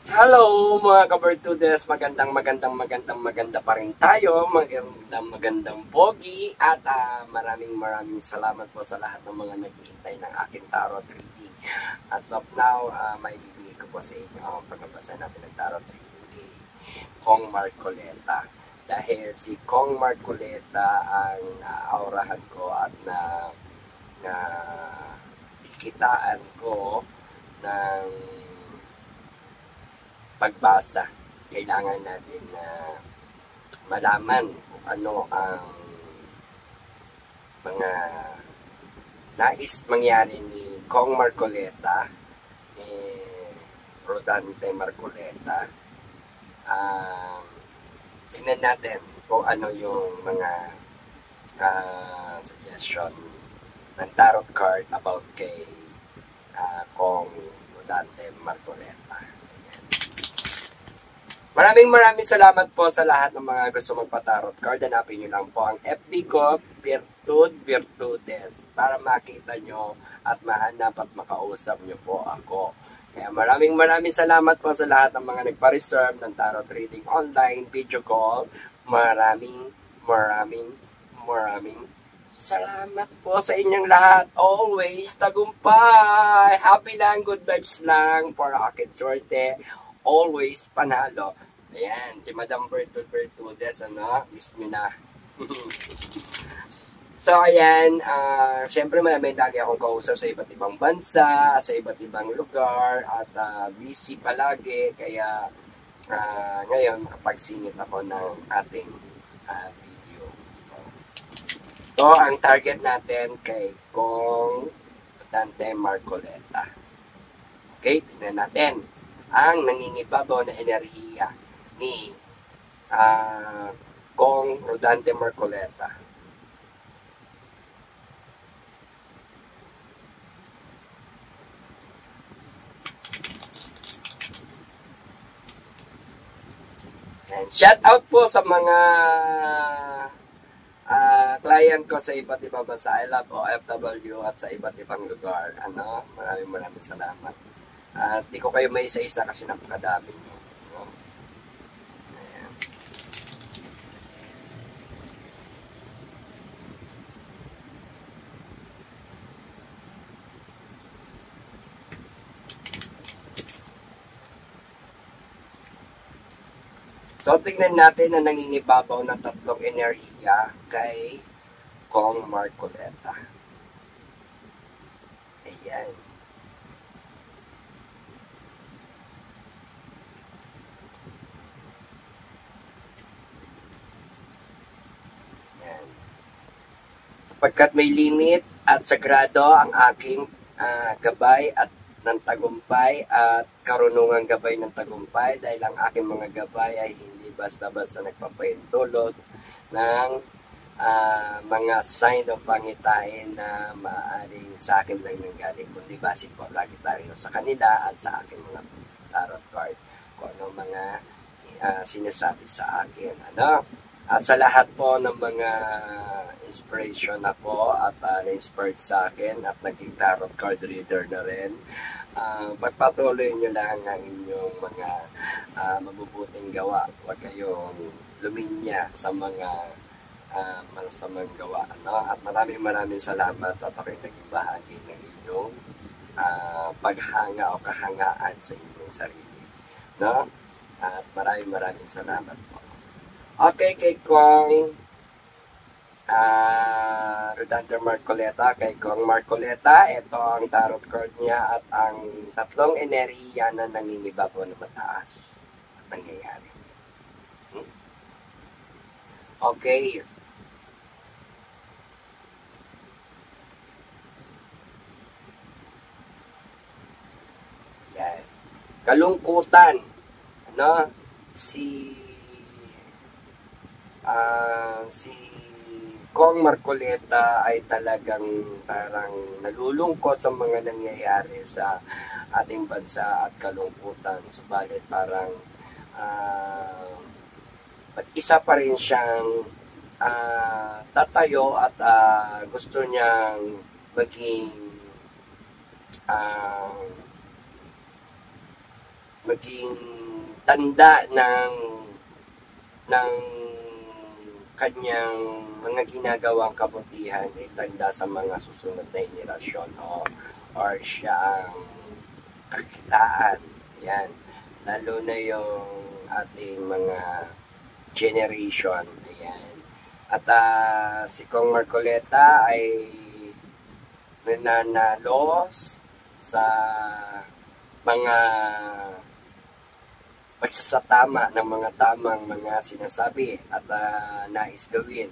Hello mga kabartudes, maganda pa rin tayo, magandang pogi at maraming salamat po sa lahat ng mga naghihintay ng aking tarot reading. As of now, may bibigay ko po sa inyo ang pagbabasa natin ng tarot reading kay Kong Marcoleta. Dahil si Kong Marcoleta ang aurahan ko at na kikitaan ko ng pagbasa. Kailangan natin na malaman kung ano ang mga nais mangyari ni Kong Marcoleta, ni Rodante Marcoleta. Tingnan natin kung ano yung mga suggestion ng tarot card about kay Kong Rodante Marcoleta. Maraming salamat po sa lahat ng mga gusto magpa-tarot card. Hanapin nyo lang po ang FB ko, Virtudes, para makita nyo at mahanap at makausap nyo po ako. Kaya maraming salamat po sa lahat ng mga nagpa-reserve ng tarot reading online, video call. Maraming salamat po sa inyong lahat. Always tagumpay. Happy lang, good vibes lang, for akin swerte. Always panalo. Ayan, si Madam Virtudes, miss nyo na. So, ayan, syempre may lagi akong kausap sa iba't ibang bansa, sa iba't ibang lugar, at busy palagi, kaya ngayon makapagsingit ako ng ating video. So, ang target natin kay Kong Dante Marcoleta. Okay, tignan natin ang nangingibabaw na enerhiya ni Kong Rodante Marcoleta. And shout out po sa mga client ko sa iba't ibang bansa. I love OFW at sa iba't ibang lugar. Maraming salamat. At di ko kayo may isa-isa kasi napakadami nyo. Ayan. So, tignan natin na nangingibabaw ng tatlong enerhiya kay Kong Marcoleta. Ayan. Sapagkat may limit at sagrado ang aking gabay at ng tagumpay at karunungang gabay ng tagumpay, dahil ang aking mga gabay ay hindi basta-basta nagpapaintulot ng mga sign of pangitain na maaaring sa akin lang nanggaling, kundi base po lagi tayo sa kanila at sa aking mga tarot card kung ano mga sinasabi sa akin. At sa lahat po ng mga inspiration ako at na-inspired sa akin at naging tarot card reader na rin, pagpatuloy nyo lang ang inyong mga mabubuting gawa. Huwag kayong luminya sa mga masamang gawa. At maraming salamat at ako'y naging bahagi ng inyong paghanga o kahangaan sa inyong sarili. At maraming salamat po. Okay, kay Kong Rodante Marcoleta, ito ang tarot card niya at ang tatlong enerhiya na nangingibabaw na mataas at nangyayari. Okay. Yan. Kalungkutan. Si Kong Marcoleta ay talagang parang nalulungkot sa mga nangyayari sa ating bansa at kalungkutan. Subalit parang isa pa rin siyang tatayo at gusto niyang maging maging tanda ng kanyang mga ginagawang kabutihan ay tanda sa mga susunod na henerasyon or siya ang kakitaan. Yan. Lalo na yung ating mga generation. Ayan. At si Kong Marcoleta ay nananalo sa mga pagsasatama ng mga tamang mga sinasabi at nais gawin.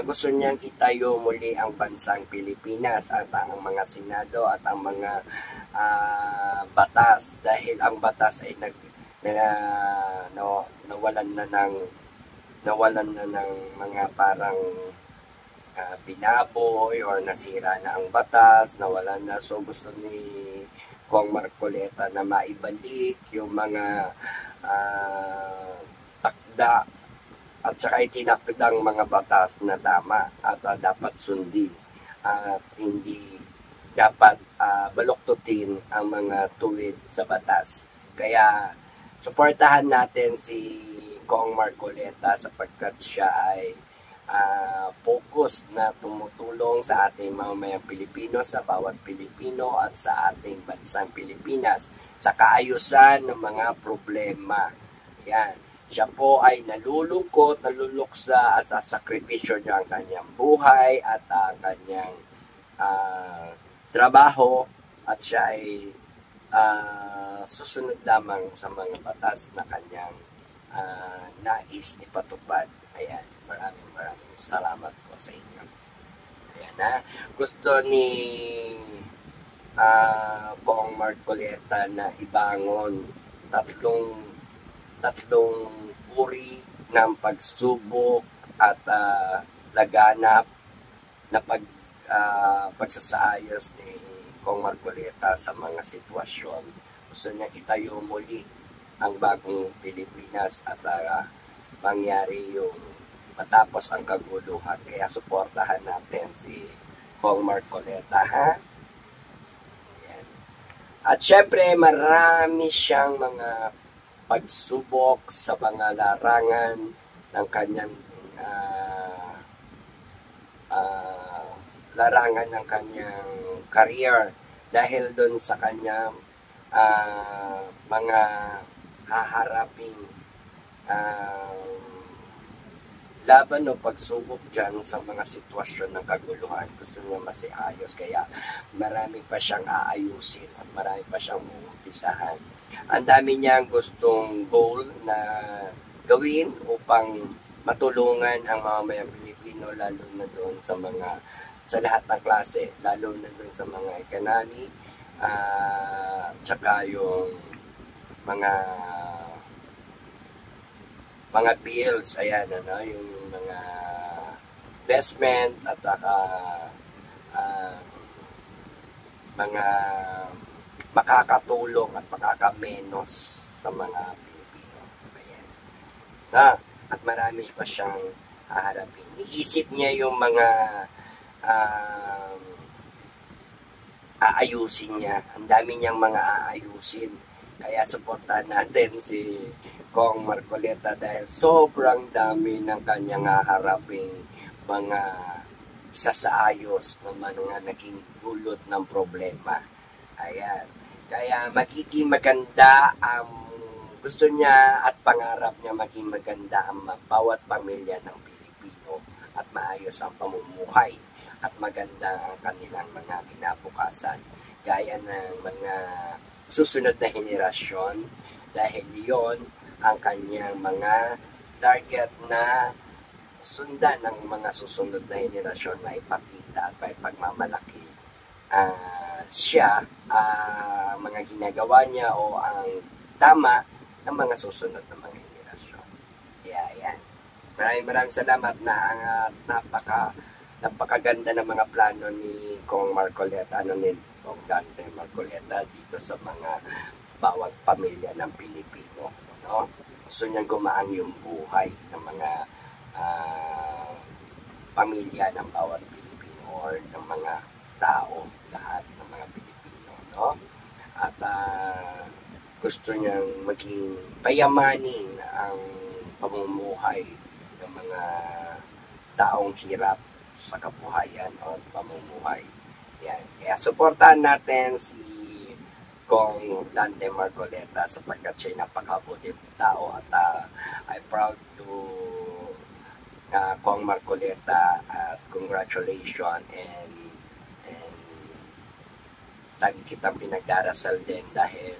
Gusto niyang itayo muli ang bansang Pilipinas at ang mga senado at ang mga batas dahil ang batas ay nawalan na ng mga parang binaboy or nasira na ang batas, nawalan na. So gusto ni Kong Marcoleta na maibalik yung mga takda at saka itinakdang mga batas na tama at dapat sundin at hindi dapat baluktutin ang mga tuwid sa batas. Kaya suportahan natin si Kong Marcoleta sapagkat siya ay focus na tumutulong sa ating mamamayang Pilipino, sa bawat Pilipino at sa ating bansang Pilipinas sa kaayusan ng mga problema. Yan. Siya po ay nalulungkot, naluluksa at sa sakripisyo niya ang kanyang buhay at ang kanyang trabaho at siya ay susunod lamang sa mga batas na kanyang nais ipatupad. Ayan, maraming salamat po sa inyo. Ayan na, gusto ni Kong Marcoleta na ibangon tatlong uri ng pagsubok at laganap na pagsasaayos ni Kong Marcoleta sa mga sitwasyon. Gusto niya itayo muli ang bagong Pilipinas at mangyari yung matapos ang kaguluhan. Kaya suportahan natin si Kong Marcoleta, ha? Ayan. At syempre, marami siyang mga pagsubok sa mga larangan ng kanyang career dahil doon sa kanyang mga haharaping laban o pagsubok dyan sa mga sitwasyon ng kaguluhan. Gusto niya masiayos, kaya marami pa siyang aayusin at marami pa siyang uumpisahan. Ang dami niyang gustong goal na gawin upang matulungan ang mamamayang Pilipino, lalo na doon sa lahat ng klase, lalo na doon sa mga economy, tsaka yung mga bills, ayan, yung mga investment at mga makakatulong at makakamenos sa mga Pilipino. Ayan. At marami pa siyang haharapin. Iisip niya yung mga aayusin niya. Ang dami niyang mga aayusin. Kaya suportahan natin si Kong Marcoleta dahil sobrang dami ng kanyang haharaping mga sasaayos ng mga naging dulot ng problema. Ayan. Kaya magiging maganda ang gusto niya at pangarap niya, maging maganda ang bawat pamilya ng Pilipino at maayos ang pamumuhay at maganda ang kanilang mga kinabukasan gaya ng mga susunod na henerasyon dahil yon ang kanyang mga target na sundan ng mga susunod na henerasyon na ipakita at pagmamalaki siya, mga ginagawa niya o ang tama ng mga susunod na mga henerasyon. Kaya yan. Maraming salamat na napakaganda ng mga plano ni Kong Marcoleta, ni Kong Dante Marcoleta dito sa mga bawat pamilya ng Pilipino. No? Gusto niyang gumaan yung buhay ng mga pamilya ng bawat Pilipino or ng mga tao, lahat ng mga Pilipino. No? At gusto niyang maging payamanin ang pamumuhay ng mga taong hirap sa kabuhayan o pamumuhay. Yan. Kaya suportahan natin si Kong Dante Marcoleta sapagkat siya napakabuti tao at I'm proud to Kong Marcoleta at congratulations and lagi kitang pinagdarasal din dahil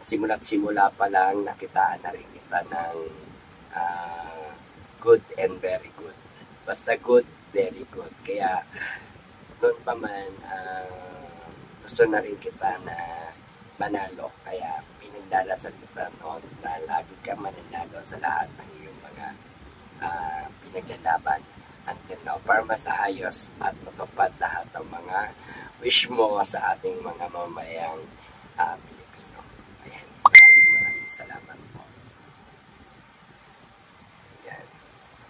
simula't simula pa lang nakitaan na rin kita ng good and very good. Basta good, very good. Kaya doon pa man gusto na rin kita na manalo. Kaya pinagdarasal kita noon na lagi ka mananalo sa lahat ng iyong mga pinaglalaban until now para masaayos at matupad lahat ng mga wish mo sa ating mga mamayang Pilipino. Ayan, maraming salamat po. Ayan.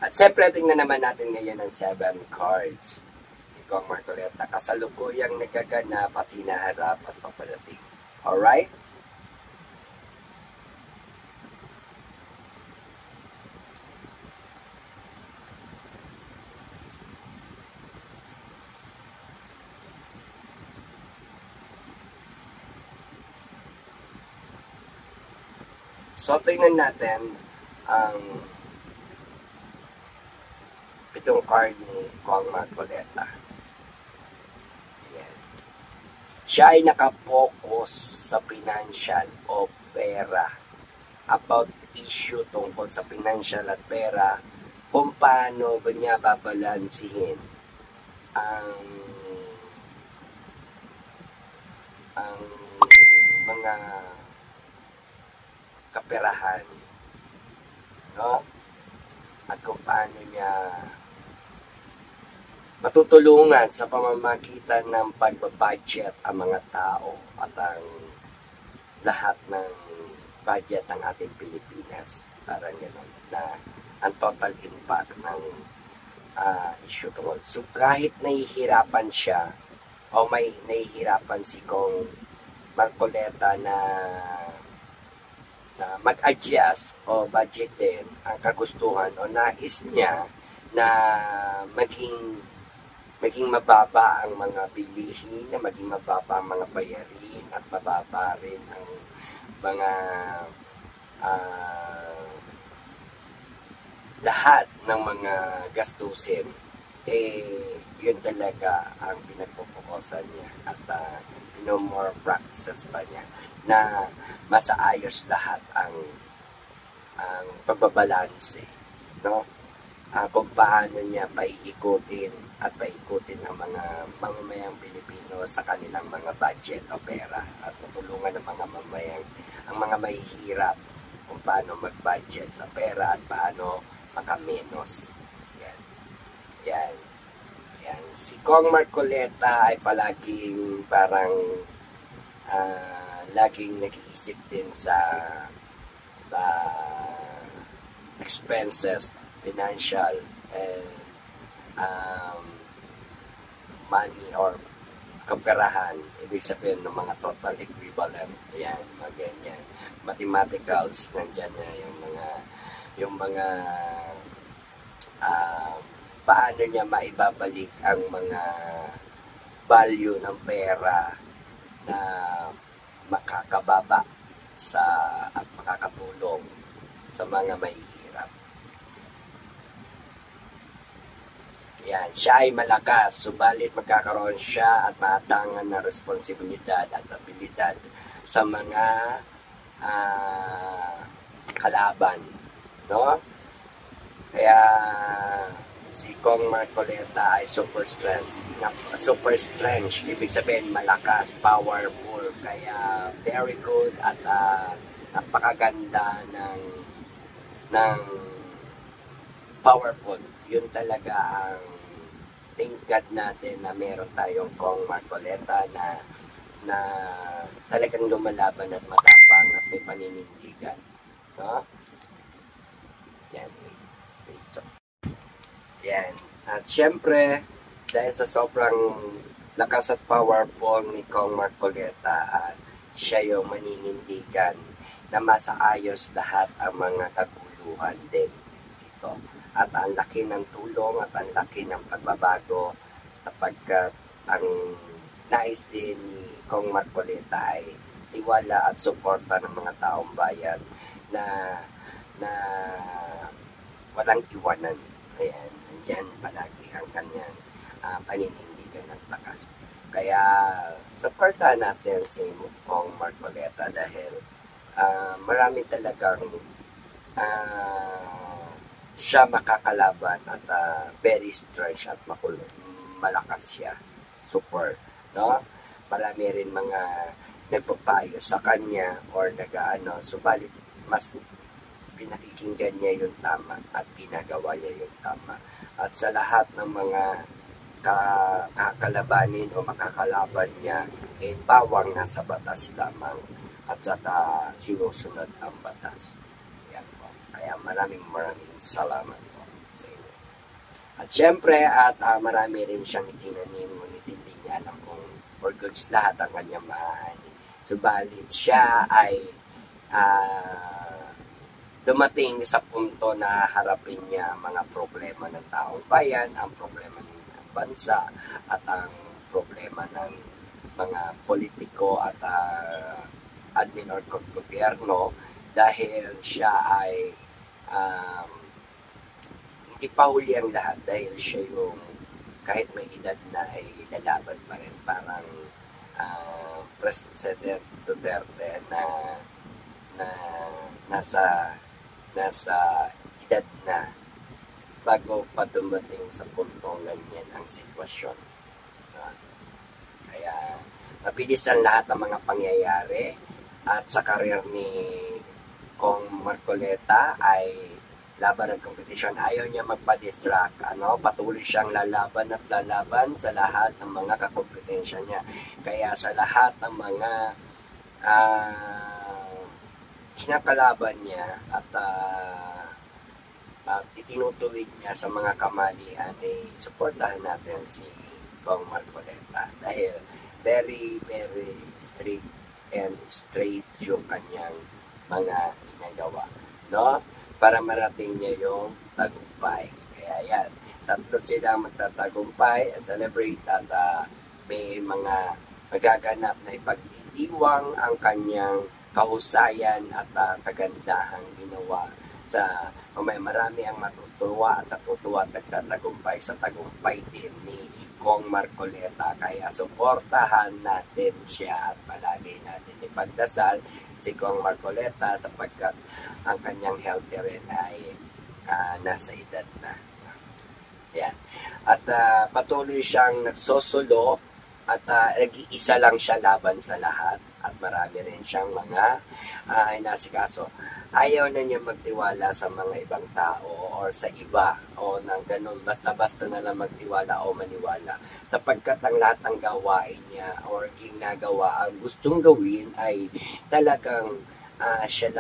At siyempre, tingnan naman natin ngayon ang 7 cards ni Kong Marcoleta. Kasalukuyang nagaganap at hinaharap at paparating. Alright? So, tingnan natin ang pitong card ni Kong Marcoleta. Ayan. Siya ay nakapokus sa financial o pera. About issue tungkol sa financial at pera, kung paano ba niya babalansihin ang mga kaperahan, no? At kung paano niya matutulungan sa pamamagitan ng pagbabudget ang mga tao at ang lahat ng budget ng ating Pilipinas. Parang gano'n na ang total impact ng issue tungkol. So kahit nahihirapan siya o may nahihirapan si Kong Marcoleta na mag-adjust o budgetin ang kagustuhan o nais niya na maging mababa ang mga bilihin, na maging mababa ang mga bayarin at mababa rin ang mga lahat ng mga gastusin. Yun talaga ang pinagpupukosan niya at more practices pa niya na masaayos lahat ang pagbabalanse, no? Kung paano niya paiikutin at paikutin ang mga mamamayang Pilipino sa kanilang mga budget o pera at matulungan ng mga mamamayang, ang mga mahihirap kung paano mag-budget sa pera at paano makamenos. Yan. Yan. Yan. Si Kong Marcoleta ay palaging parang laging nag-iisip din sa expenses, financial, and money or kaperahan, ibig sabihin ng mga total equivalent. Yan, mga ganyan. Mathematicals, nandyan na yung mga paano niya maibabalik ang mga value ng pera na makakababa at makakatulong sa mga mahihirap. Yan, siya ay malakas, subalit magkakaroon siya at maatangan na responsibilidad at abilidad sa mga kalaban, no? Kaya si Kong Marcoleta ay super strength. Ibig sabihin malakas, powerful, kaya very good at napakaganda ng powerful. Yun talaga ang thank God natin na meron tayong Kong Marcoleta na talagang lumalaban at matapang at may paninindigan, no? Yan, wait. Yan. At syempre, dahil sa sobrang lakas at powerful ni Kong Marcoleta, siya yung maninindigan na masaayos lahat ang mga kaguluhan din dito. At ang laki ng tulong at ang laki ng pagbabago sapagkat ang nais din ni Kong Marcoleta ay tiwala at suporta ng mga taong bayan na walang iwanan. Ayan, nandyan palagi ang kanyang paninindigan at lakas. Kaya supportahan natin si Kong Marcoleta dahil marami talagang siya makakalaban at very strong at malakas siya. Super, no? Marami rin mga nagpapayo sa kanya or subalit mas pinakikinggan niya yung tama at ginagawa niya yung tama. At sa lahat ng mga kakalabanin o makakalaban niya, bawang nasa batas lamang at saka sinusunod ang batas. Yan po. Kaya maraming salamat po sa inyo. At syempre, marami rin siyang itinanim, ngunit hindi niya alam kung for goods lahat ang kanyang maaani. Subalit siya ay dumating sa punto na harapin niya mga problema ng taong bayan, ang problema ng bansa, at ang problema ng mga politiko at admin or gobyerno dahil siya ay hindi pa huli ang lahat dahil siya yung kahit may edad na ay lalaban pa rin parang President Duterte na nasa edad na bago pa dumating sa puntong ganyan ang sitwasyon. Kaya mabilis ang lahat ng mga pangyayari at sa karir ni Kong Marcoleta ay laban at kompetisyon. Ayaw niya magpa-distract. Patuloy siyang lalaban at lalaban sa lahat ng mga kakompetensya niya. Kaya sa lahat ng mga kinakalaban niya at itinutuwid niya sa mga kamalian, suportahan natin si Kong Marcoleta dahil very, very strict and straight yung kanyang mga ginagawa, no? Para marating niya yung tagumpay. Kaya yan, tatlo sila magtatagumpay at celebrate at may mga magaganap na ipagtitiwang ang kanyang kahusayan at kagandahang ginawa sa marami ang matutuwa at natutuwa at nagtatagumpay sa tagumpay din ni Kong Marcoleta. Kaya suportahan natin siya at palagi natin ipagdasal si Kong Marcoleta sapagkat ang kanyang health rin ay nasa edad na. Yan. At patuloy siyang nagsosulo at nag-iisa lang siya laban sa lahat at marami rin siyang mga inasikaso. Ayaw na niya magtiwala sa mga ibang tao o sa iba o nang ganun. Basta-basta na lang magtiwala o maniwala. Sapagkat ang lahat ng gawain niya o ginagawa ang gustong gawin ay talagang siya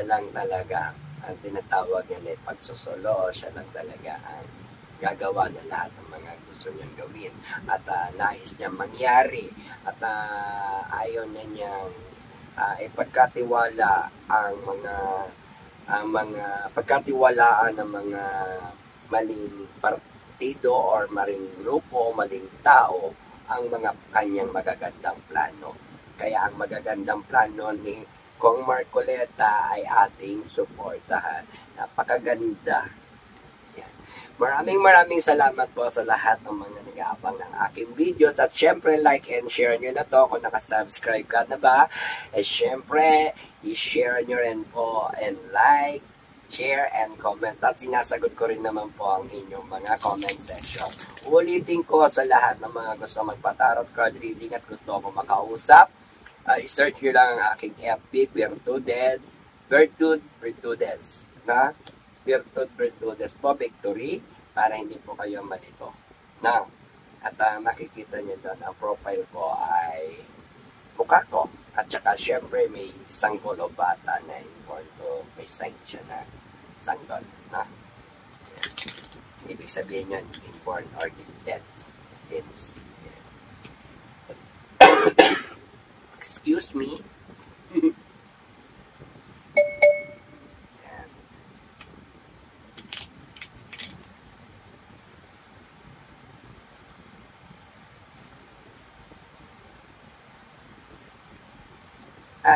lang talaga ang tinatawag niya na pagsusolo. Siya lang talaga ang gagawa ng lahat ng mga gusto niyang gawin at nais niya mangyari at ayaw na niyang ipagkatiwala ang mga pagkatiwalaan ng mga maling partido or maling grupo o maling tao ang mga kanyang magagandang plano. Kaya ang magagandang plano ni Kong Marcoleta ay ating suportahan. Napakaganda. Maraming salamat po sa lahat ng mga nag-aabang ng aking videos at syempre like and share nyo na to kung nakasubscribe ka na ba. At syempre i-share nyo rin po and like, share and comment at sinasagot ko rin naman po ang inyong mga comment section. Ulitin ko sa lahat ng mga gusto magpa-tarot card reading at gusto ako makausap, i-search nyo lang ang aking FB Virtudes na Virtudes po, Victory, para hindi po kayo malito. Now, at makikita nyo doon, ang profile ko ay mukha ko. At saka, syempre, may sanggol o bata na important. May sign siya na sanggol. Na? Ibig sabihin yan, important or gifted. Since, Excuse me. Yan.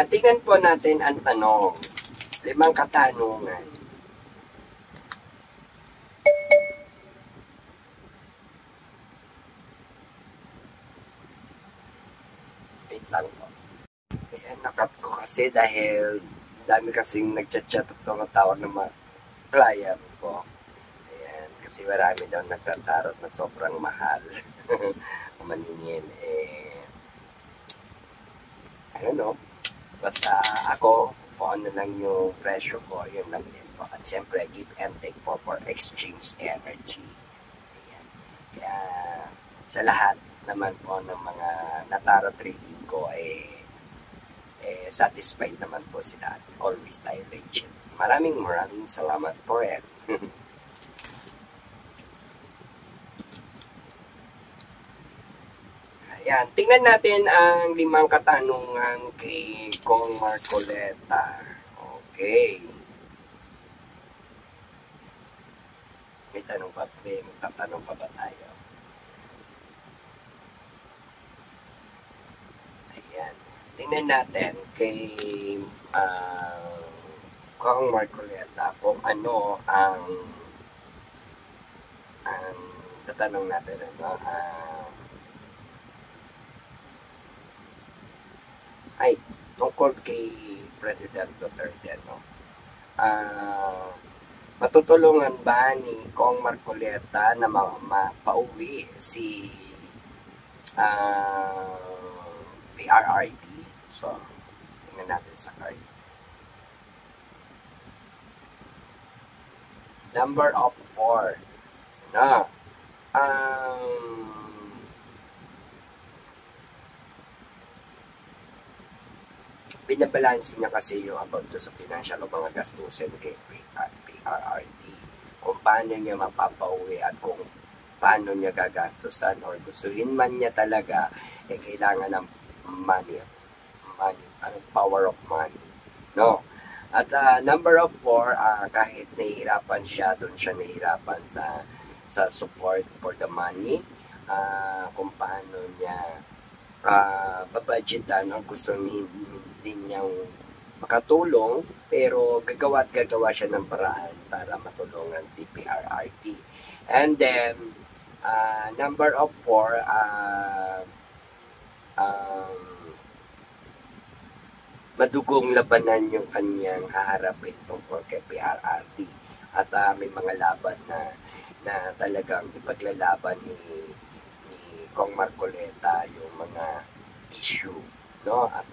Tingnan po natin ang tanong. 5 katanungan. Wait lang po. Ayan, nakat ko kasi dahil dami kasing nagchat-chat at tumatawag ng mga client ko. Ayan, kasi marami daw nagtatarot na sobrang mahal. Maningin, I don't know. Basta ako, kung ano lang yung presyo ko, yun lang din po. At syempre, give and take po for exchange energy. Ayan. Kaya, sa lahat naman po ng mga nataro trading ko, satisfied naman po sila. Always tayo legit. Maraming salamat po rin. Ayan, tingnan natin ang 5 katanungan kay Kong Marcoleta. Okay. May magtatanong pa ba tayo? Ayan. Tingnan natin kay Kong Marcoleta kung ano ang tatanong natin, ano, tungkol kay President Duterte, no? Matutulungan ba ni Kong Marcoleta na mapauwi si PRRD? So, tingnan natin sa card. Number of 4. No? Binabalansin niya kasi yung about sa financial o mga gastusin kay PRRD. Kung paano niya mapapauwi at kung paano niya gagastusan or gustuhin man niya talaga, kailangan ng money, power of money. No? At number of 4, kahit nahihirapan siya, doon siya nahihirapan sa support for the money, kung paano niya babudgetan ang gusto din niyang makatulong, pero gagawa siya ng paraan para matulungan si PRRD. And then, number of 4, madugong labanan yung kanyang haharapin tungkol kay PRRD. At may mga laban na talagang ipaglalaban ni Kong Marcoleta yung mga issue, no? At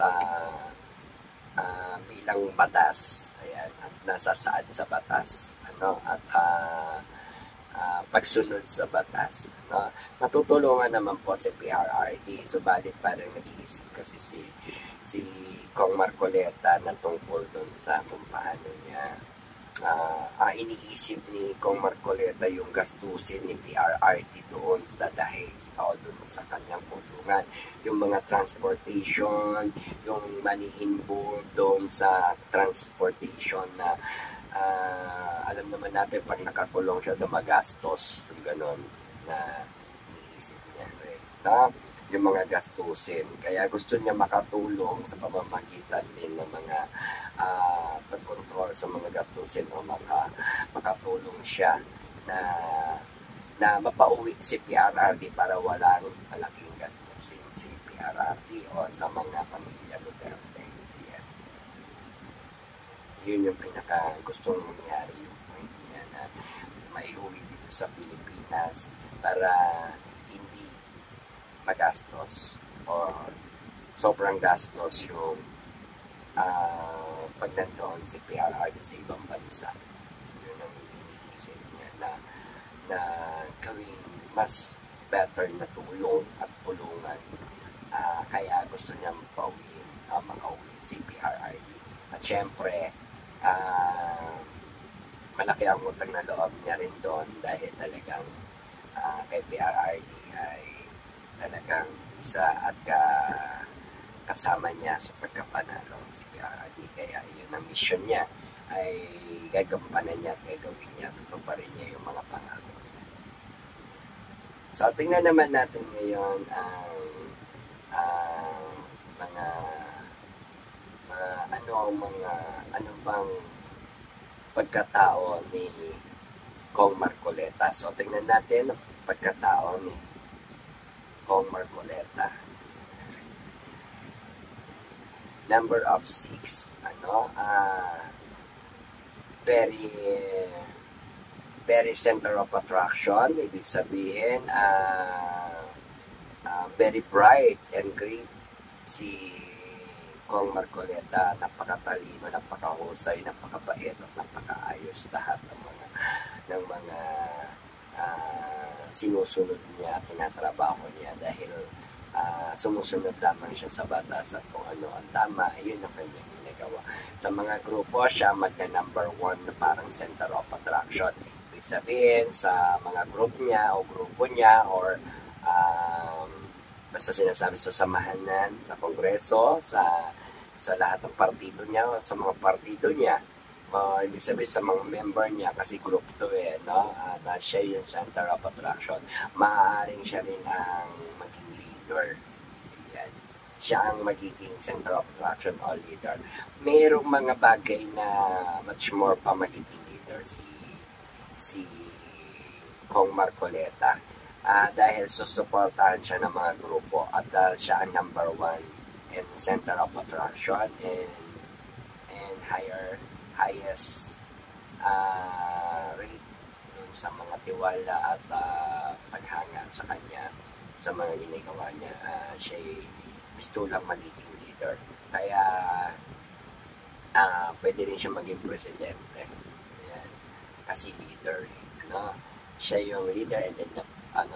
bilang batas, ayan, at nasasaad sa batas, ano, at pagsunod sa batas, no? Matutulungan naman po si PRRD, subalit parang nag-iisip kasi si Kong Marcoleta na tungkol doon sa kung paano niya iniisip ni Kong Marcoleta yung gastusin ni PRRD doon sa dahil o doon sa kanyang kulungan. Yung mga transportation, yung money involved doon sa transportation na alam naman natin pag nakakulong siya na magastos, yung ganon na iniisip niya rin. No? Yung mga gastusin. Kaya gusto niya makatulong sa pamamagitan din ng mga pagkontrol sa mga gastusin o makatulong siya na mapauwi si PRRD para walang malaking gastusin si PRRD o sa mga pamilya Duterte. Yan. Yun yung pinaka gustong mangyari, yung point niya na maiuwi dito sa Pilipinas para hindi magastos o sobrang gastos yung pag nandoon si PRRD sa ibang bansa. Yun ang iniisip niya na gawing mas better na tulong at tulungan. Kaya gusto niya makauwi si PRRD. At syempre, malaki ang utang na loob niya rin doon dahil talagang kay PRRD ay talagang isa at kasama niya sa pagkapanalo. Di kaya yun ang mission niya ay gagampanan niya at gagawin niya, tutuparin niya yung mga pangako niya. So, tingnan naman natin ngayon ang mga ano bang pagkatao ni Kong Marcoleta. So, tingnan natin ang pagkatao ni Kong Marcoleta. Number of 6. Very center of attraction. Ibig sabihin, very bright and great si Kong Marcoleta. Napakatalino, napakahusay, napakabait at napakaayos lahat ng mga sinusunod niya, tinatrabaho niya dahil sumusunod lamang siya sa batas at kung ano ang tama, yun ang kanyang ginagawa. Sa mga grupo, siya magna-number 1 na parang center of attraction. Ibig sabihin, sa mga group niya o grupo niya or basta sinasabi sa samahanan, sa kongreso, sa lahat ng partido niya, sa mga partido niya, ibig sabihin sa mga member niya, kasi group to no? At siya yung center of attraction. Maaaring siya rin ang maging leader. Ayan. Siya ang magiging center of attraction o leader. Mayroong mga bagay na much more pa magiging leader si Kong Marcoleta. Dahil susuportahan siya ng mga grupo at siya ang number 1 and center of attraction and highest rate sa mga tiwala at paghanga sa kanya sa mga ginagawa niya. Siya gusto lang magiging leader. Kaya pwede rin siya maging presidente. Ayan. Kasi leader. Siya yung leader and then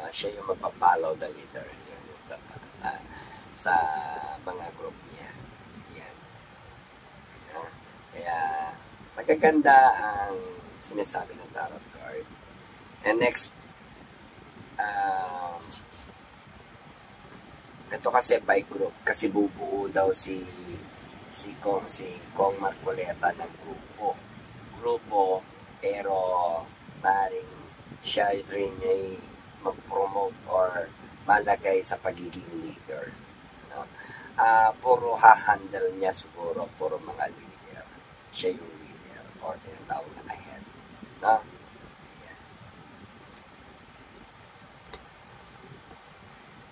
siya yung magpapollow the leader yun, sa mga group niya. Ayan. Kaya magaganda ang sinasabi ng tarot card. And next, ito kasi by group, kasi bubuo daw si Kong Marcoleta ng grupo, pero maring siya rin ay mag-promote or malagay sa pagiging leader. Puro ha-handle niya siguro, puro mga leader. Siya yung leader or tinatawag na head. Ayan.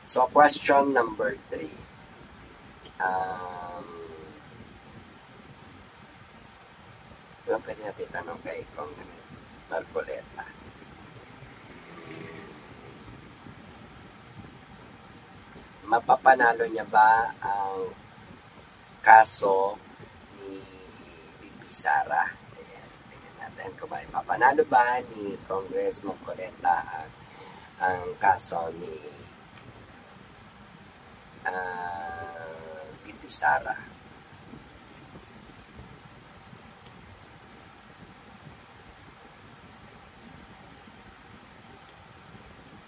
So, question number 3. Pwede natin tanong kay Kong Marcoleta. Mapapanalo niya ba ang kaso ni Bibi Sara? Ayan, tingnan natin kung mapapanalo ba ni Congress Marcoleta ang kaso ni Bibi Sara.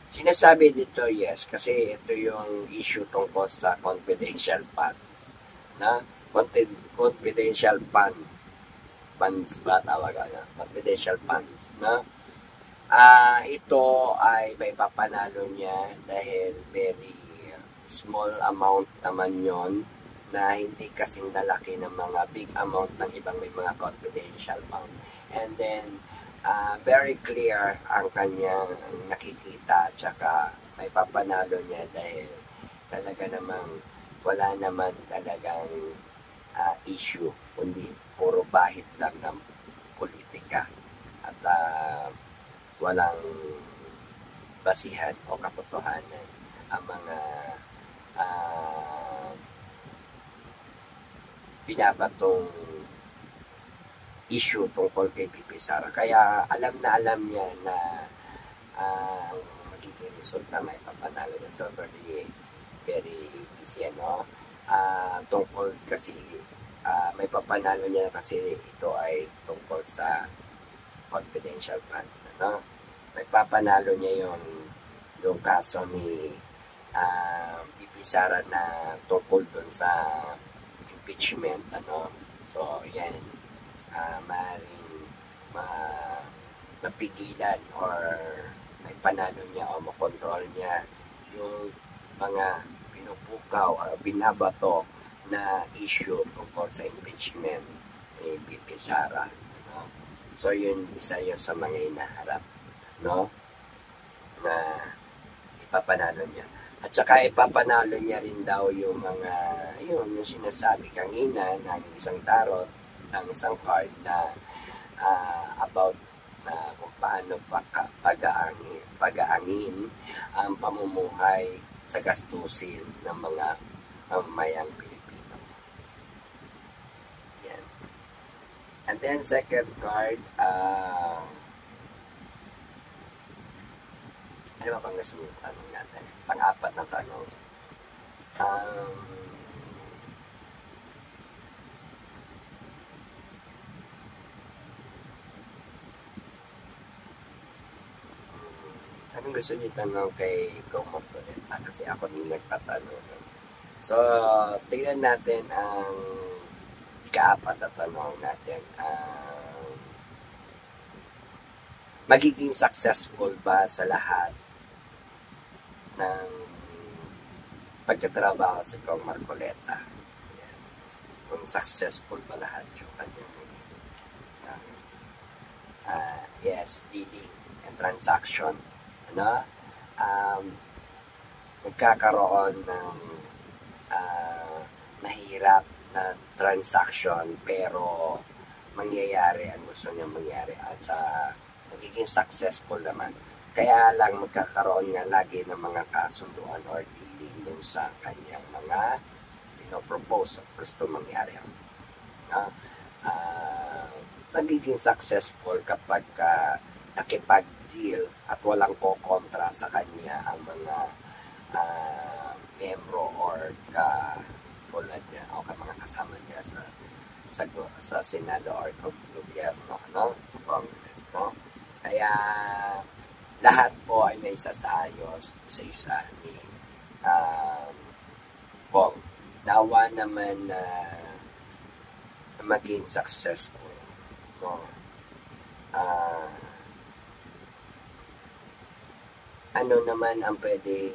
Sinasabi dito, yes, kasi ito yung issue tungkol sa confidential funds. Confidential funds ba tawag na? Confidential funds. Ito ay may papanalo niya dahil very small amount naman yon na hindi kasing lalaki ng mga big amount ng ibang may mga confidential fund. And then, very clear ang kanyang nakikita at saka may papanalo niya dahil talaga namang wala naman talagang issue kundi puro bahid lang ng politika at walang basihan o katotohanan ang mga binabatong issue tungkol kay Bibi Sara. Kaya alam niya na magiging resulta may papanalo niya. So very easy, tungkol kasi may papanalo niya kasi ito ay tungkol sa confidential fund. May papanalo niya yung kaso ni Bibi Sara na tungkol dun sa impeachment, ano. So, yan, maaaring mapigilan or may panalo niya o makontrol niya yung mga pinupukaw o binabato na issue tungkol sa impeachment ni BP Sara. No? So, yun, isa yun sa mga inaharap, no? Na ipapanalo niya. At saka ipapanalo niya rin daw yung mga, yung sinasabi kanina ng isang tarot, ng isang card na about kung paano pag-aangin ang pamumuhay sa gastusin ng mga mamayang Pilipino. Yan. And then second card, ano ba pang gusto nyo tanong natin? Pang-apat na tanong. Anong gusto nyo tanong kay Kong Marcoleta? Kasi ako din nagtatanong. So, tingnan natin ang ika-apat na tanong natin. Magiging successful ba sa lahat ng pagtatrabaho sa Kong Marcoleta? Yan. Kung successful ba lahat yung kanyang yes, dealing and transaction, ano? Magkakaroon ng mahirap na transaction pero mangyayari ang gusto niya mangyari at magiging successful naman. Kaya lang magkakaroon nga lagi ng mga kasunduan or dealing dun sa kanyang mga pinopropose at gusto mangyari. Magiging successful kapag nakipag-deal at walang kokontra sa kanya ang mga membro or tulad niya o mga kasama niya sa Senado or gobyerno, no? Sa Congress, no? Kaya lahat po ay may sasaayos isa-isa ni Kong. Nawa naman na maging successful, no? Ano naman ang pwedeng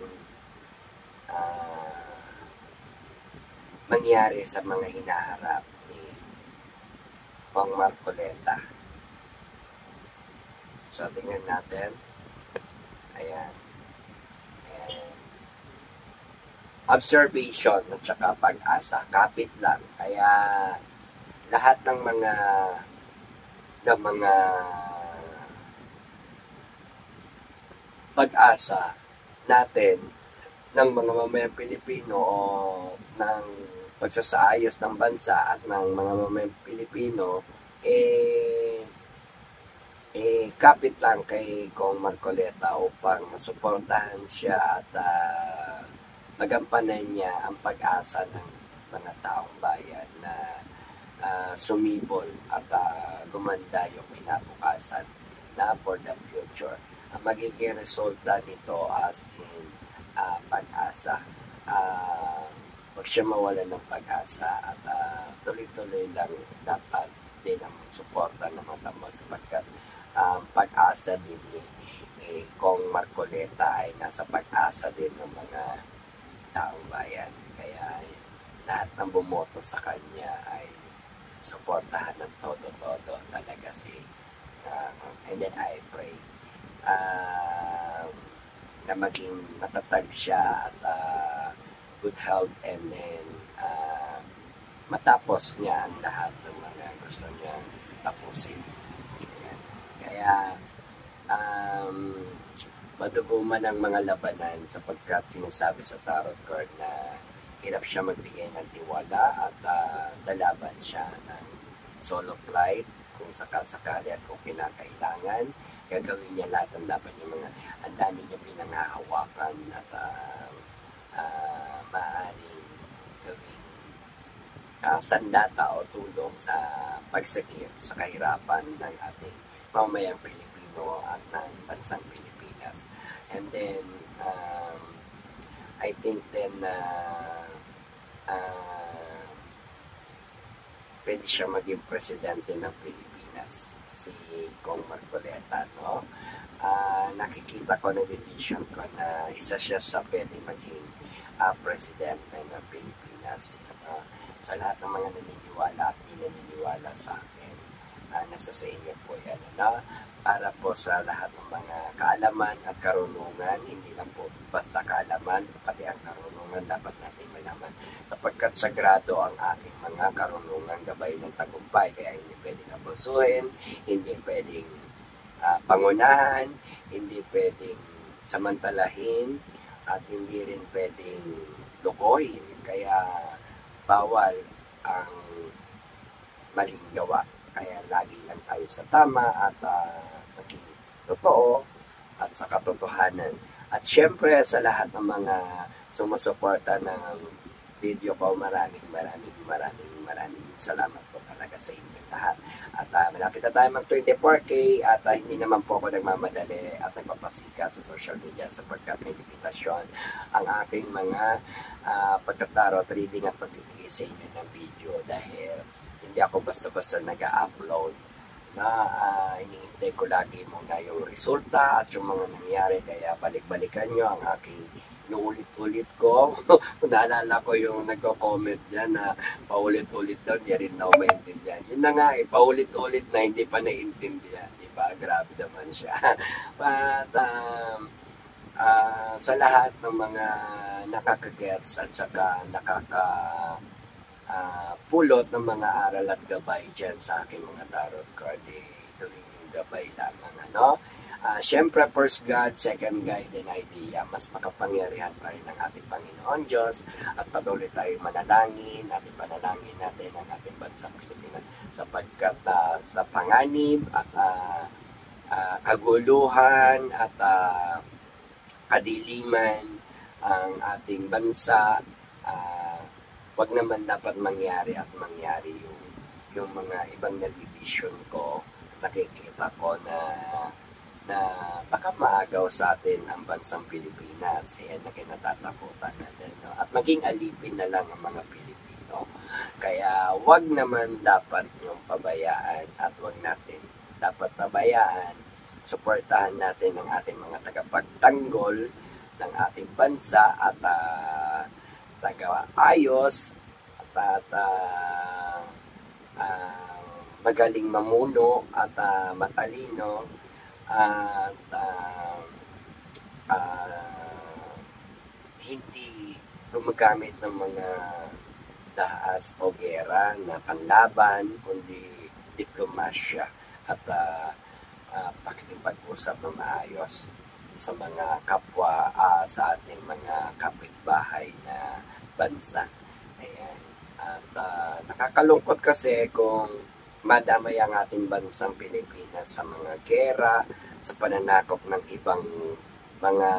mangyari sa mga hinaharap ni Kong Marcoleta? So, tingnan natin. Ayan. Observation at saka pag-asa. Kapit lang. Kaya lahat ng mga pag-asa natin ng mga mamayang Pilipino o ng pagsasaayos ng bansa at ng mga mamayang Pilipino kapit lang kay Kong Marcoleta upang masuportahan siya at magampanan niya ang pag-asa ng mga taong bayan na sumibol at gumanda yung kinabukasan na for the future. Ang magiging resulta nito as in pag-asa. Huwag siya mawala ng pag-asa at tuloy-tuloy lang dapat din ang suporta ng mga tama sapagkat pag-asa din ni Kong Marcoleta ay nasa pag-asa din ng mga taong bayan. Kaya lahat ng bumoto sa kanya ay suportahan ng todo-todo talaga and then I pray na maging matatag siya at good health and then matapos niya ang lahat ng mga gusto niya tapusin. Kaya madugo man ang mga labanan sapagkat sinasabi sa tarot card na hirap siya magbigay ng tiwala at lalaban siya ng solo flight kung sakasakali at kung kinakailangan. Gagawin niya lahat ng dapat yung mga ang dami niya pinangahawakan at maaaring gawing sandata o tulong sa pagsakip sa kahirapan ng ating mamayang Pilipino at ng bansang Pilipinas. And then I think then na uh, pwede siya maging presidente ng Pilipinas, si Kong Marcoleta, no? Nakikita ko na vision ko na isa siya sa pwede maging presidente ng Pilipinas. Sa lahat ng mga naniniwala at di naniniwala sa akin, nasa sa inyo po yan. Para po sa lahat ng mga kaalaman at karunungan, hindi lang po basta kaalaman, pati ang karunungan dapat natin malaman. Sapagkat sagrado ang aking mga karunungan, gabay ng tagumpay, kaya hindi pwedeng abusuhin, hindi pwedeng pangunahan, hindi pwedeng samantalahin, at hindi rin pwedeng lokohin. Kaya bawal ang maling gawa. Kaya lagi lang tayo sa tama at maging totoo at sa katotohanan. At syempre sa lahat ng mga sumusuporta ng video ko, maraming salamat po talaga sa inyo lahat. At malapit na tayo mag 24K at hindi naman po ako nagmamadali at nagpapasikat sa social media sapagkat may limitasyon ang aking mga pagkatarot, reading at pagbibigay sa inyo ng video dahil hindi ako basta-basta nag-upload na iniintay ko lagi muna yung resulta at yung mga nangyari, kaya balik-balikan nyo ang aking inuulit-ulit ko. Naalala ko yung nagko-comment dyan na paulit-ulit daw, di rin daw maintindihan. Yun na nga, paulit-ulit na hindi pa naintindihan. Diba? Grabe naman siya. But, sa lahat ng mga nakakagets at saka pulot ng mga aral at gabay dyan sa aking mga tarot card, tuwing gabay lamang, Siyempre, first God, second guide and idea, mas makapangyarihan pa rin ang ating Panginoon Diyos at patuloy tayo manalangin, ating panalangin natin ang ating bansang Pilipinas sapagkat sa panganib at kaguluhan at kadiliman ang ating bansa, wag naman dapat mangyari yung mga ibang nabibisyon ko, nakikita ko na baka maagaw sa atin ang bansang Pilipinas. Yan na kinatatakutan natin. At maging alipin na lang ang mga Pilipino. Kaya wag naman dapat yung pabayaan at wag natin dapat pabayaan. Suportahan natin ang ating mga tagapagtanggol ng ating bansa at taga-ayos at magaling mamuno at matalino at hindi gumagamit ng mga dahas o gera na panlaban, kundi diplomasya at pakikipag-usap ng maayos sa mga kapwa, sa ating mga kapitbahay na bansa. Ayan. At nakakalungkot kasi kung madamay ang ating bansang Pilipinas sa mga gera, sa pananakop ng ibang mga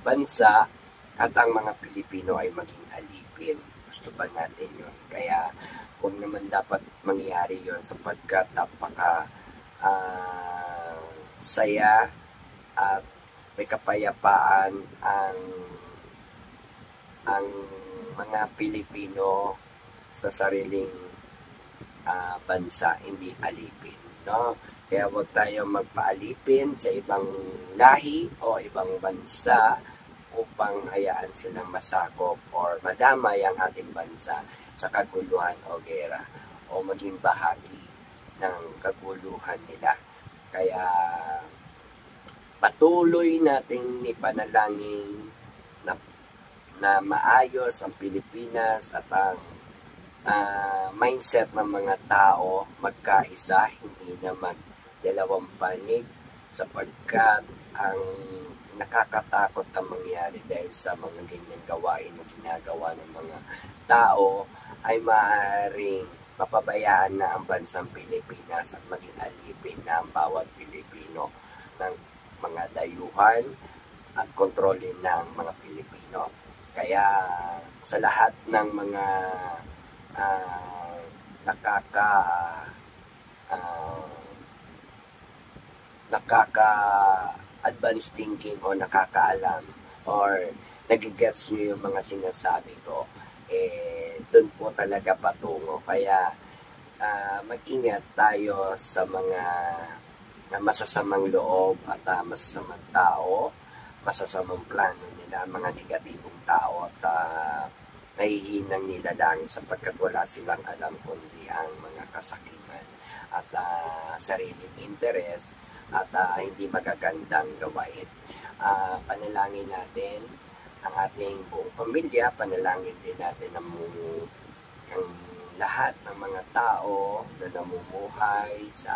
bansa, at ang mga Pilipino ay maging alipin. Gusto ba natin yun? Kaya huwag naman dapat mangyari yun sapagkat napaka saya at may kapayapaan ang mga Pilipino sa sariling bansa, hindi alipin, Kaya huwag tayo magpaalipin sa ibang lahi o ibang bansa upang hayaan silang masakop or madamay ang ating bansa sa kaguluhan o gera o maging bahagi ng kaguluhan nila. Kaya patuloy nating ipanalangin na maayos ang Pilipinas at ang mindset ng mga tao magkaisa, hindi na magdalawang panig sapagkat ang nakakatakot ang mangyari dahil sa mga ganyang gawain na ginagawa ng mga tao ay maaaring mapabayaan na ang bansang Pilipinas at maging alipin na ang bawat Pilipino ng mga dayuhan at kontrolin ng mga Pilipino. Kaya sa lahat ng mga nakaka-advanced thinking o nakakaalam or nagigets nyo yung mga sinasabi ko, doon po talaga patungo. Kaya mag-ingat tayo sa mga masasamang loob at masasamang tao, masasamang plano nila, mga negatibong tao at nahihinang nila lang sapagkat wala silang alam kundi ang mga kasakiman at sariling interes at hindi magagandang gawain. Panalangin natin ang ating buong pamilya, panalangin din natin ang lahat ng mga tao na namumuhay sa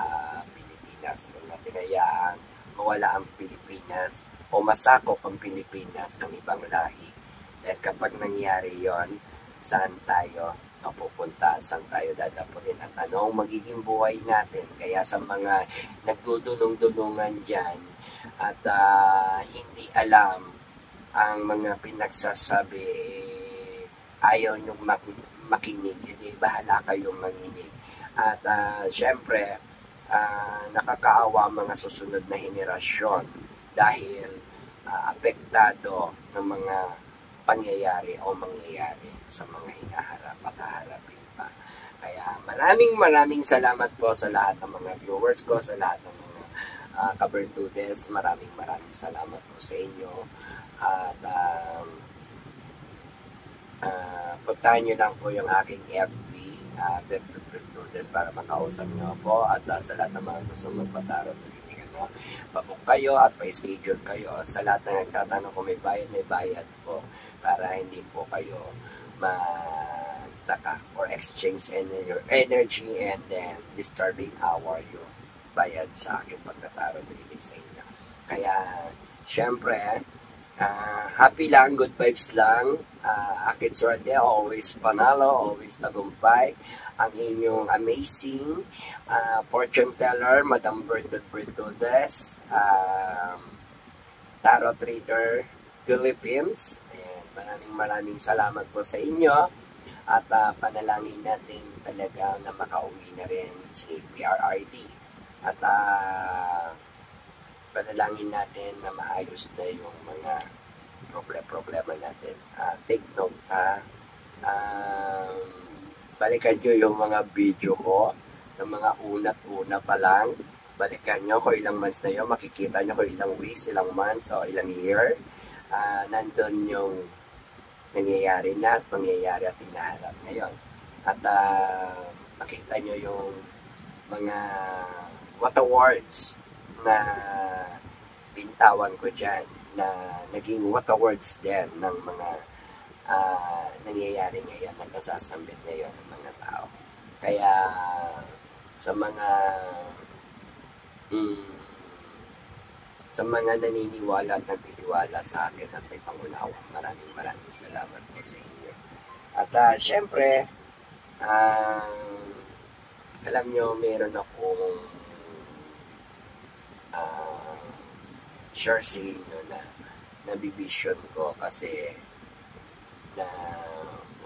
Pilipinas. Kung natin hayaan mawala ang Pilipinas o masakop ang Pilipinas ng ibang lahi. Dahil kapag nangyari yon, saan tayo mapupunta, saan tayo dadapunin at anong magiging buhay natin. Kaya sa mga nagdudulong-dulungan dyan at hindi alam ang mga pinagsasabi, ayaw nyong makinig, hindi bahala kayong manginig. At syempre, nakakaawa mga susunod na henerasyon dahil apektado ng mga pangyayari o mangyayari sa mga hinaharap at haharapin pa. Kaya maraming salamat po sa lahat ng mga viewers ko, sa lahat ng mga kabertudes. Maraming salamat po sa inyo. At puntahan nyo lang po yung aking FB, Bertudes, para makausap nyo ako. At sa lahat ng mga gusto magpatarot, pabook kayo at pa-schedule kayo. Sa lahat na nagtatanong kung may bayad po, para hindi po kayo magtaka or exchange your energy and then disturbing hour yung bayad sa aking pagtatarot sa inyo. Kaya, syempre, happy lang, good vibes lang. Akit Suerte, always panalo, always tagumpay. Ang inyong amazing fortune teller, Madam Bertudes, Tarot Reader Philippines. Ayan, maraming salamat po sa inyo. At panalangin natin talaga na makauwi na rin si PRRD. At panalangin natin na maayos na yung mga problema natin. Take note, balikan nyo yung mga video ko ng mga una pa lang. Balikan nyo kung ilang months na yun. Makikita nyo kung ilang weeks, ilang months, o ilang year. Nandun yung nangyayari na at mangyayari at hinaharap ngayon. At makita nyo yung mga what awards na bintawan ko dyan, na naging what awards din ng mga nangyayari ngayon, nagkasasambit ngayon ng mga tao. Kaya sa mga naniniwala at nagtitiwala sa akin at may pangunawa, maraming salamat po sa inyo. At syempre, alam nyo, meron akong share sa inyo na nabivision ko kasi na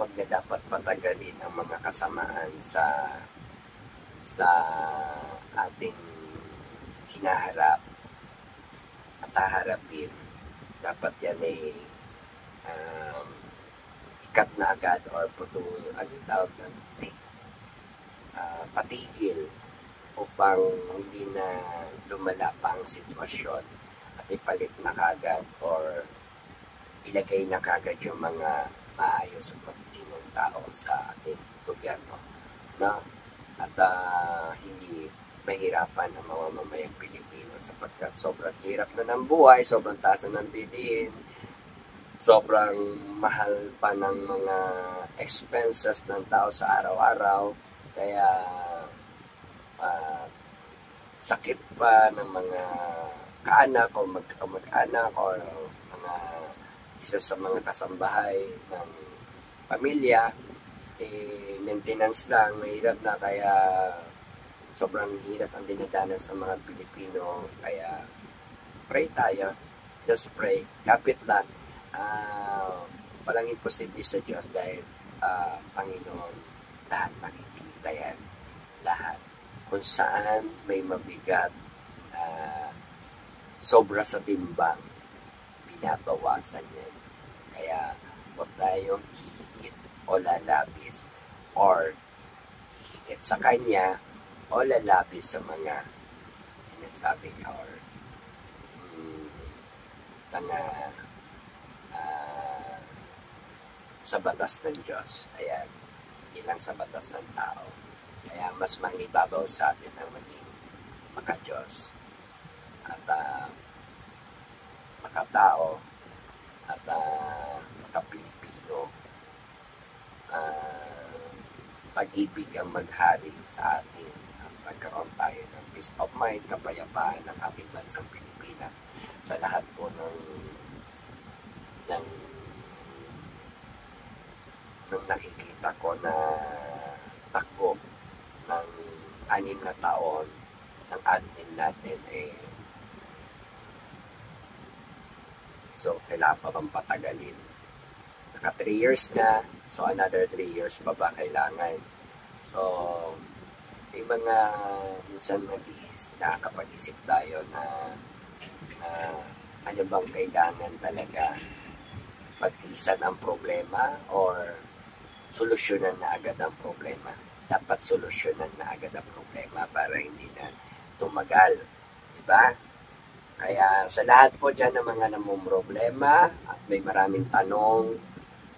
wag na dapat patagalin ang mga kasamaan sa ating hinaharap at haharapin. Dapat yan ay ikat na agad or patigil upang hindi na lumala pa ang sitwasyon at ipalit na kagad or ilagay na kagad yung mga maayos at matitinong tao sa ating gobyerno, no? At hindi mahirapan ang mga mamayang Pilipino sapagkat sobrang hirap na ng buhay, sobrang taas na ng bilihin, sobrang mahal pa ng mga expenses ng tao sa araw-araw, kaya sakit pa ng mga kaanak o magkamag-anak o mga isa sa mga kasambahay ng pamilya, maintenance lang, mahirap na, kaya sobrang hirap ang dinadanas sa mga Pilipino. Kaya pray tayo, just pray, kapit lang. Walang imposible sa Diyos dahil Panginoon, lahat nakikita yan, lahat. Kung saan may mabigat, sobra sa timbang, binabawasan yan. huwag tayong hihigit o lalabis or higit sa kanya o lalabis sa mga sinasabi niya or mga sa batas ng Diyos. Ayan, hindi lang sa batas ng tao. Kaya mas mangibabaw sa atin ang maging maka-Diyos at makatao at maka-Pilipino. Pag-ibig ang maghari sa atin at magkaroon tayo ng peace of mind, kapayapaan ng ating bansang Pilipinas sa lahat po ng nakikita ko na takbo ng 6 na taon ng admin natin so kailangan pa bang patagalin? Naka 3 years na, so another 3 years pa ba kailangan? So may mga minsan nakakapag-isip tayo na ano bang kailangan talaga, pag-isan ang problema or solusyonan na agad ang problema. Dapat solusyonan na agad ang problema para hindi na tumagal. Diba? Kaya sa lahat po dyan ng mga namumroblema at may maraming tanong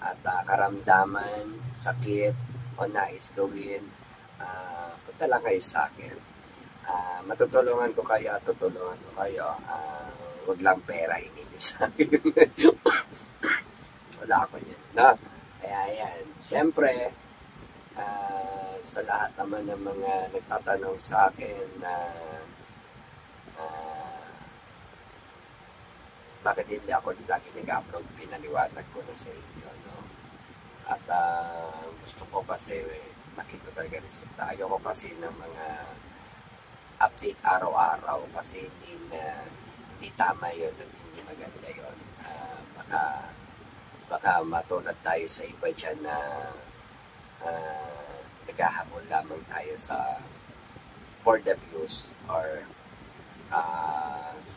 at karamdaman, sakit o nais gawin, punta lang kayo sa akin. Matutulungan ko kayo at tutulungan ko kayo. Huwag lang pera hingin nyo sa akin. Wala ako yan. No? Kaya yan. Siyempre, sa lahat naman ng mga nagtatanong sa akin na bakit hindi ako lagi nag-upload, pinaliwanag ko na sa inyo. No? At gusto ko kasi makita talaga resulta. Ayoko kasi ng mga update araw-araw kasi hindi tama yun at hindi maganda yun. Baka matulad tayo sa iba dyan na naghahabol lamang tayo for the views or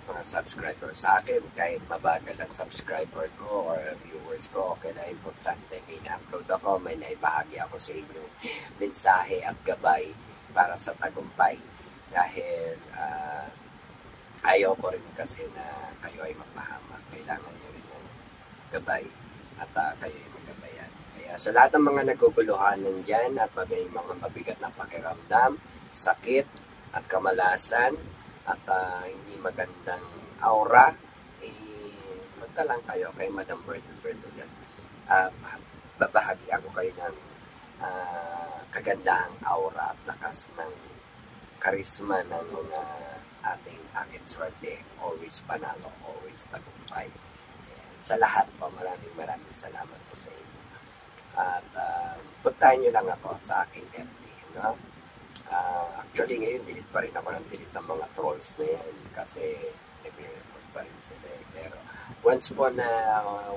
mga subscriber sa akin. Kahit mabagal ang subscriber ko or viewers ko, okay na, importante may na-upload ako, may naibahagi ako sa inyong mensahe at gabay para sa tagumpay. Dahil ayaw ko rin kasi na kayo ay mapahamak. Kailangan nyo rin ng gabay at kayo ay magabayan. Kaya sa lahat ng mga naguguluhan nandyan at may mga mabigat na pakiramdam, sakit at kamalasan at hindi magandang aura, punta lang kayo kay Madam Bertugas. Babahagi ako kayo ng kagandahang aura at lakas ng karisma ng mga aking swerte. Always panalo, always tagumpay. Sa lahat po, maraming salamat po sa inyo. At puntahan nyo lang ako sa aking FB. No? Actually, ngayon, delete pa rin ako ng delete ng mga trolls na yan kasi nag-report pa rin sila. Pero once po na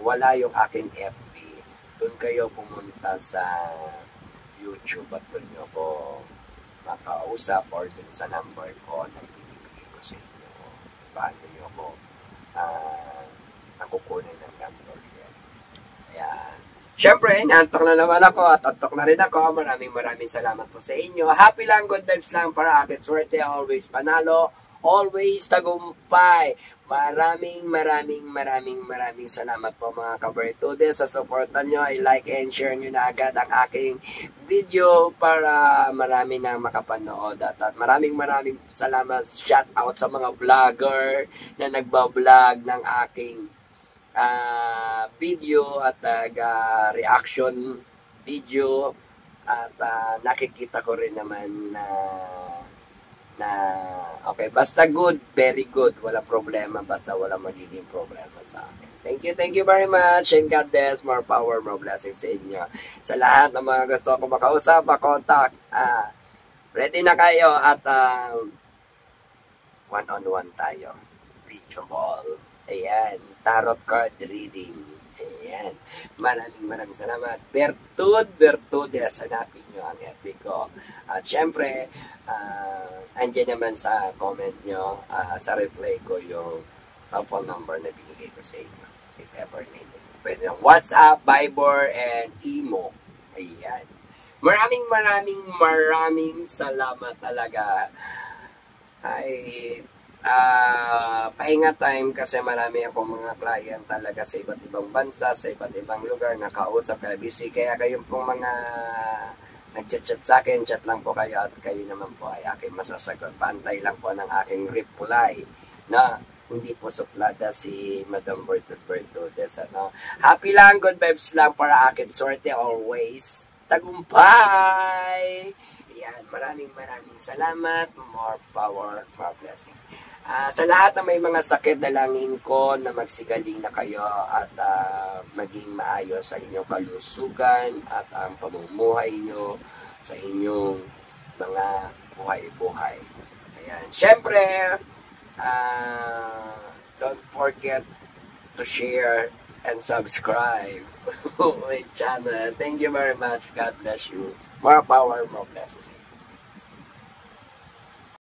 wala yung aking FB, doon kayo pumunta sa YouTube at doon nyo ko makausap or dun sa number ko na ibibigay ko sa inyo. Paano nyo ako nakukunin ng number yan. Kaya, syempre, naantok na naman ako at antok na rin ako. Maraming salamat po sa inyo. Happy lang, good vibes lang para akin swerte. Always panalo, always tagumpay. Maraming salamat po mga kabertudes sa suportan nyo. I-like and share nyo na agad ang aking video para marami na makapanood. At maraming salamat. Shout out sa mga vlogger na nagbablog ng aking video at reaction video. At nakikita ko rin naman na okay, basta good, very good, wala problema, basta wala magiging problema sa akin. Thank you very much, and God bless, more power, more blessings sa inyo. Sa lahat ng mga gusto ko makausap, makontak, ready na kayo at one-on-one tayo, video call, ayan, tarot card reading, ayan, maraming salamat. Bertudes, hanapin nyo ang FB ko. At syempre, andyan naman sa comment nyo, sa reply ko yung cellphone number na binigay ko sa inyo. If ever needed. Pwede WhatsApp, Viber, and Imo. Ayan. Maraming salamat talaga. Ay, pahinga time kasi marami akong mga client talaga sa iba't ibang bansa, sa iba't ibang lugar, nakausap, kaya busy. Kaya kayong pong mga nag-chat sa akin, chat lang po kayo at kayo naman po ay aking masasagot. Paantay lang po ng aking reply na hindi po suplada si Madam Bertudes. Ano? Happy lang, good vibes lang para akin. Sorte always. Tagumpay! Yan, maraming salamat. More power, more blessing. Sa lahat na may mga sakit, dalangin ko na magsigaling na kayo at maging maayos ang inyong kalusugan at ang pamumuhay nyo sa inyong mga buhay-buhay. Ayan. Siyempre, don't forget to share and subscribe my channel. Thank you very much. God bless you. More power, more blessings.